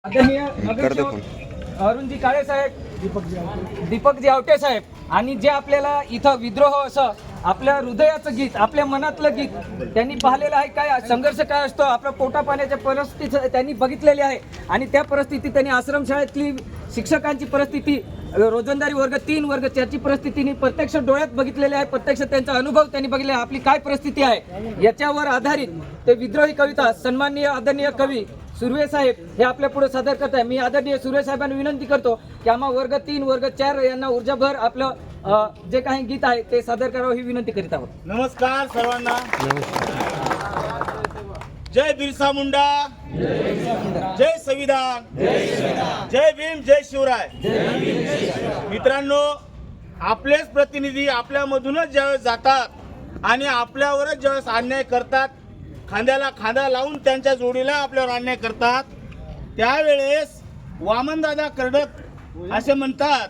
आदरणीय नगरसेवक अरुणजी काळे साहेब, दीपकजी आवटे साहेब, आणि जे आपल्याला इथं विद्रोह असं आपल्या हृदयाचं गीत, आपल्या मनातलं गीत त्यांनी पाहिलेलं आहे. काय संघर्ष काय असतो, आपल्या पोटा पाण्याच्या परिस्थिती त्यांनी बघितलेली आहे. आणि त्या परिस्थितीत त्यांनी आश्रमशाळेतली शिक्षकांची परिस्थिती, रोजंदारी वर्ग 3 वर्ग 4ची परिस्थिती प्रत्यक्ष डोळ्यात बघितलेली आहे. प्रत्यक्ष त्यांचा अनुभव त्यांनी बघितला आहे. आपली काय परिस्थिती आहे याच्यावर आधारित ते विद्रोही कविता सन्माननीय आदरणीय कवी सुर्वे साहेब हे आपल्या पुढे सादर करत आहे. मी आदरणीय सुर्वे साहेबांना विनंती करतो की आम्हा वर्ग 3 वर्ग 4 यांना ऊर्जाभर आपलं जे काही गीत आहे ते सादर करावं ही विनंती करीत आहोत. नमस्कार सर्वांना. जय बिरसा मुंडा, जय संविधान, जय भीम, जय शिवराय. मित्रांनो, आपलेच प्रतिनिधी आपल्यामधूनच ज्यावेळेस जातात आणि आपल्यावरच ज्यावेळेस अन्याय करतात, खांद्याला खांदा लावून त्यांच्या जोडीला आपल्यावर अन्याय करतात, त्यावेळेस वामनदादा कर्डक असे म्हणतात,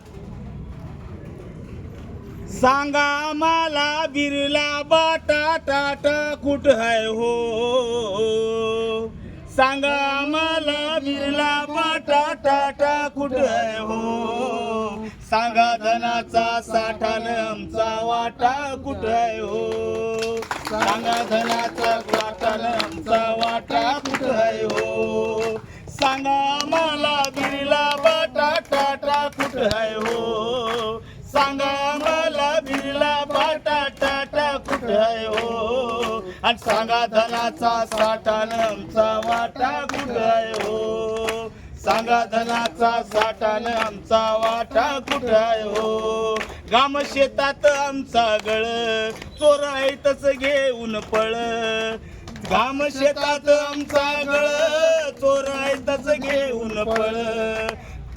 सांगा मला बिरला बाटा टाटा कुठ है हो, सांगा मला बिरला बाटा टाटा कुठ है हो, सांगा धनाचा साठा न आमचा वाटा कुठ है हो, सांगा धनाचा साठा न आमचा वाटा कुठ है हो, सांगा मला बिरला बाटा टाटा कुठ है हो, सांगा मला बिरला बाटा टाटा कुठ आहे हो, आणि सांगा धनाचा साठा न आमचा वाटा कुठ आहे हो, सांगा धनाचा साठा न आमचा वाटा कुठ आहे हो, गाम शेतात आमचा गळ चोर आहेतच घेऊन पळ, गाम शेतात आमचा गळ चोर आहेतच घेऊन पळ,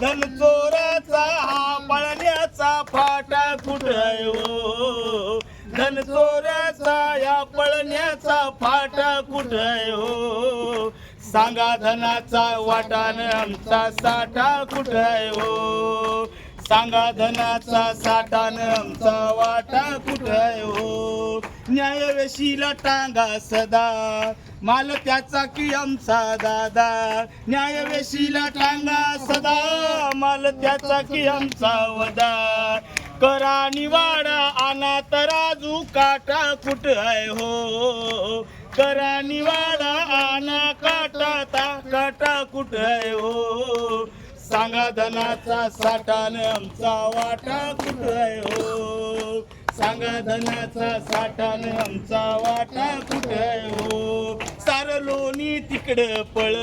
धन चोराचा हा पळण्याचा फाटा कुठ आहे हो, धन चोराचा या पळण्याचा फाटा कुठ आहे हो, सांगा धनाचा वाटान आमचा साठा कुठ आहे हो, सांगा धनाचा साठान आमचा वाटा कुठ आहे हो, न्यायवेशीला टांगा सदा माल त्याचा की आमचा दादा, न्यायवेशीला टांगा सदा माल त्याचा की आमचा वदा, करा निवाडा आना तराजू काटा कुठ आहे हो, करा निवाडा आना काटा कुठ आहे हो, सांगा धनाचा साठान आमचा वाटा कुठ आहे हो, सांगा धनाचा साठान आमचा वाटा कुठ आहे हो, सार लोणी तिकडं पळ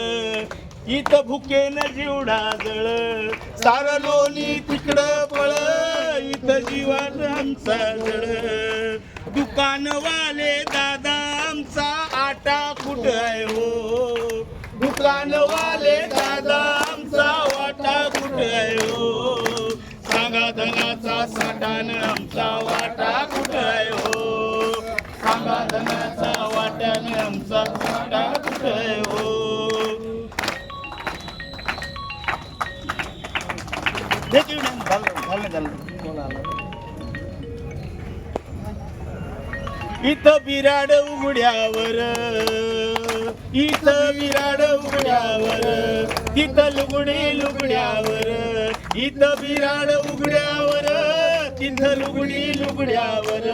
इथं भुकेन जीवडा जळ, सार लोणी तिकडं पळ इथं जीवन आमचा जळ, दुकानवाले दादा आमचा आटा कुठ आहे हो, दुकानवाले दादा आमचा वाटा कुठ आहे हो, सांगा धनाचा साठान आमचा वाटा कुठ आहे हो, सांगा धनाचा वाट्याने आमचा वाटा कुठ आहे हो. इथं बिराड उघड्यावर, इथं बिराड उघड्यावर, तिथं लुगडी लुगड्यावर, इथं बिराड उघड्यावर, तिथं लुगडी लुगड्यावर,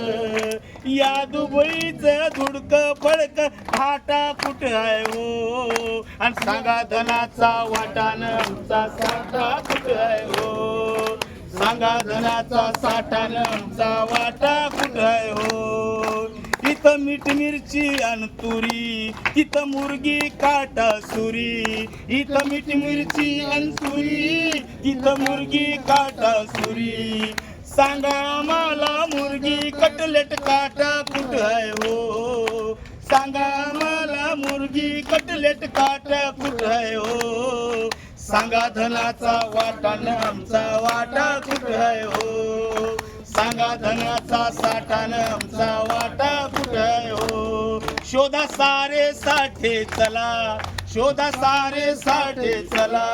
या दुबईचं धुडक फडक फाटा कुठ आहे हो, आणि सांगा धनाचा वाटान आमचा साठा कुठ आहे हो, सांगा धनाचा साठान आमचा वाटा कुठ आहे हो, इथं मीठ मिरची अंतुरी, तिथं मुर्गी काटा सुरी, इथं मीठ मिरची अंतुरी, तिथं मुर्गी काटा सुरी, सांगा मला मुर्गी कटलेट काटा कुठ आहे हो, सांगा मला मुर्गी कटलेट काटा कुठ आहे हो, सांगा धनाचा वाटान आमचा वाटा कुठ आहे हो, सांगा धनाचा साठान आमचा वाटा कुठ आहे हो, शोधा सारे साठे चला, शोधा सारे साठे चला,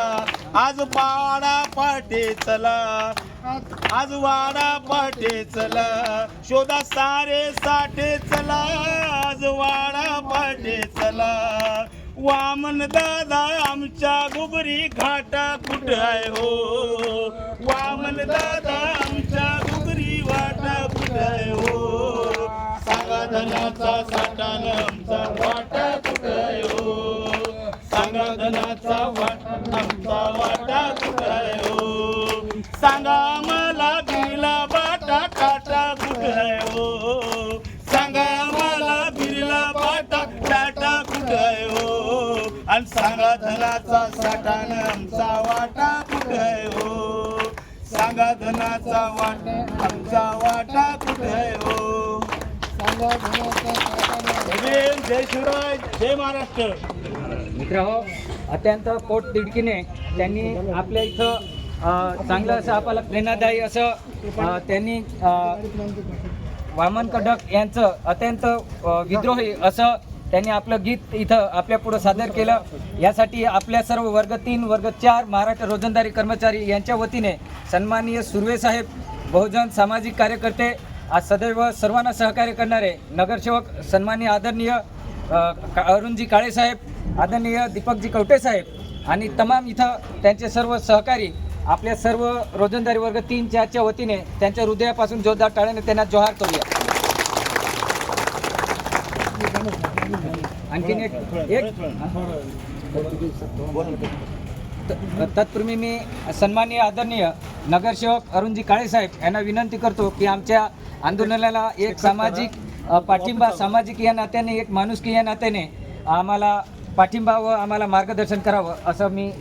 आज पाडा पाटे चला, आज वाडा पाटे चला, शोधा सारे साठे चला, आज वाडा पाटे चला, वामन दादा आमच्या गुगरी घाटा कुठं आहे हो. वामन दादा आमच्या गुगरी वाटा कुठं आहे हो. सांगा धनाचा साठान आमचा वाटा कुठं आहे हो. सांगा धनाचा वाटा आमचा वाटा कुठं आहे हो. सांगा आम्हाला बिरला बाटा टाटा कुठं आहे हो. सांगा आम्हाला बिरला बाटा टाटा कुठं आहे हो. आणि सांगा धनाचा साठान आमचा वाटा कुठं आहे हो. सांगा धनाचा वाटा आमचा वाटा कुठं आहे हो. जय शिवराय, जय महाराष्ट्र. मित्रहो, अत्यंत पोटतिडकीने त्यांनी आपल्या इथं चांगलं असं आपल्याला प्रेरणादायी असं त्यांनी वामन कडक यांचं अत्यंत विद्रोही असं त्यांनी आपलं गीत इथं आपल्या पुढं सादर केलं. यासाठी आपल्या सर्व वर्ग 3 वर्ग 4 महाराष्ट्र रोजंदारी कर्मचारी यांच्या वतीने सन्माननीय सुर्वे साहेब, बहुजन सामाजिक कार्यकर्ते, आज सदैव सर्वांना सहकार्य करणारे नगरसेवक सन्माननीय आदरणीय अरुणजी काळे साहेब, आदरणीय दीपकजी कवटे साहेब आणि तमाम इथं त्यांचे सर्व सहकारी आपल्या सर्व रोजंदारी वर्ग 3, 4च्या वतीने त्यांच्या हृदयापासून जोरदार टाळ्याने त्यांना जोहार करूया. आणखीन एक तत्पूर्वी मी सन्माननीय आदरणीय नगरसेवक अरुणजी काळे साहेब यांना विनंती करतो की आमच्या आंदोलनाला एक सामाजिक पाठिंबा, सामाजिक या नात्याने, एक माणुसकी या नात्याने आम्हाला पाठिंबा व आम्हाला मार्गदर्शन करावं असं मी